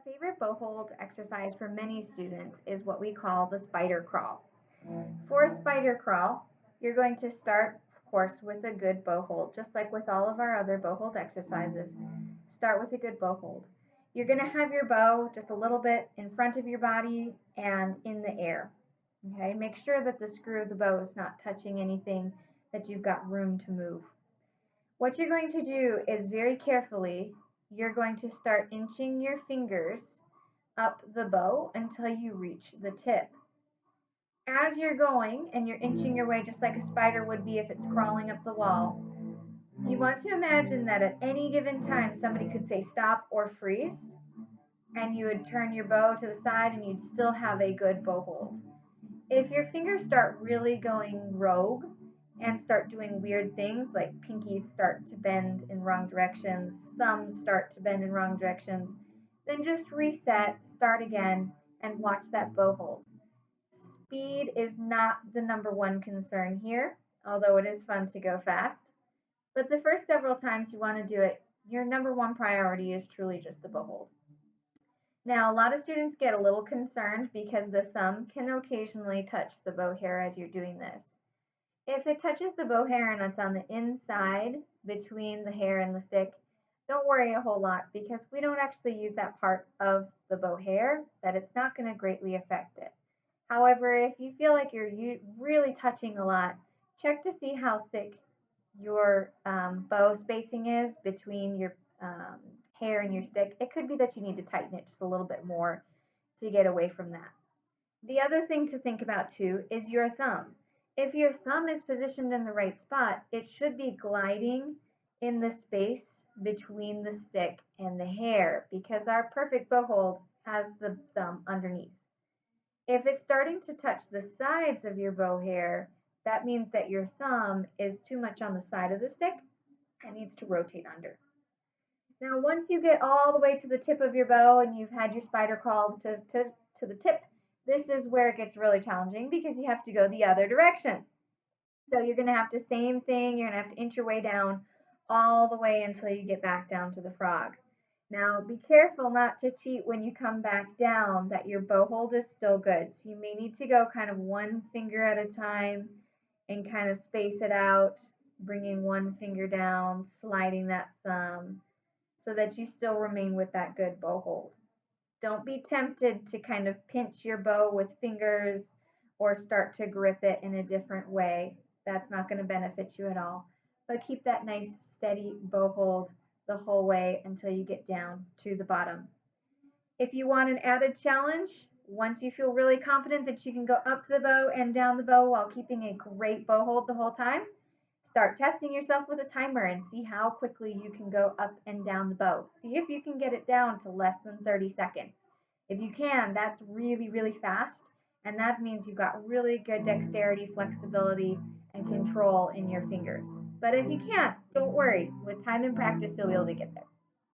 Favorite bow hold exercise for many students is what we call the spider crawl. For a spider crawl, you're going to start, of course, with a good bow hold, just like with all of our other bow hold exercises. Start with a good bow hold. You're going to have your bow just a little bit in front of your body and in the air. Okay, make sure that the screw of the bow is not touching anything, that you've got room to move. What you're going to do is very carefully, you're going to start inching your fingers up the bow until you reach the tip. As you're going and you're inching your way just like a spider would be if it's crawling up the wall, you want to imagine that at any given time somebody could say stop or freeze, and you would turn your bow to the side and you'd still have a good bow hold. If your fingers start really going rogue and start doing weird things like pinkies start to bend in wrong directions, thumbs start to bend in wrong directions, then just reset, start again, and watch that bow hold. Speed is not the number one concern here, although it is fun to go fast. But the first several times you want to do it, your number one priority is truly just the bow hold. Now, a lot of students get a little concerned because the thumb can occasionally touch the bow hair as you're doing this. If it touches the bow hair and it's on the inside between the hair and the stick, don't worry a whole lot because we don't actually use that part of the bow hair, that it's not going to greatly affect it. However, if you feel like you're really touching a lot, check to see how thick your bow spacing is between your um, hair and your stick. It could be that you need to tighten it just a little bit more to get away from that. The other thing to think about too is your thumb. If your thumb is positioned in the right spot, it should be gliding in the space between the stick and the hair because our perfect bow hold has the thumb underneath. If it's starting to touch the sides of your bow hair, that means that your thumb is too much on the side of the stick and needs to rotate under. Now, once you get all the way to the tip of your bow and you've had your spider crawled to the tip, this is where it gets really challenging because you have to go the other direction. So you're going to have to, same thing, you're going to have to inch your way down all the way until you get back down to the frog. Now, be careful not to cheat when you come back down, that your bow hold is still good. So you may need to go kind of one finger at a time and kind of space it out, bringing one finger down, sliding that thumb so that you still remain with that good bow hold. Don't be tempted to kind of pinch your bow with fingers or start to grip it in a different way. That's not going to benefit you at all. But keep that nice steady bow hold the whole way until you get down to the bottom. If you want an added challenge, once you feel really confident that you can go up the bow and down the bow while keeping a great bow hold the whole time, start testing yourself with a timer and see how quickly you can go up and down the bow. See if you can get it down to less than 30 seconds. If you can, that's really, really fast, and that means you've got really good dexterity, flexibility, and control in your fingers. But if you can't, don't worry. With time and practice, you'll be able to get there.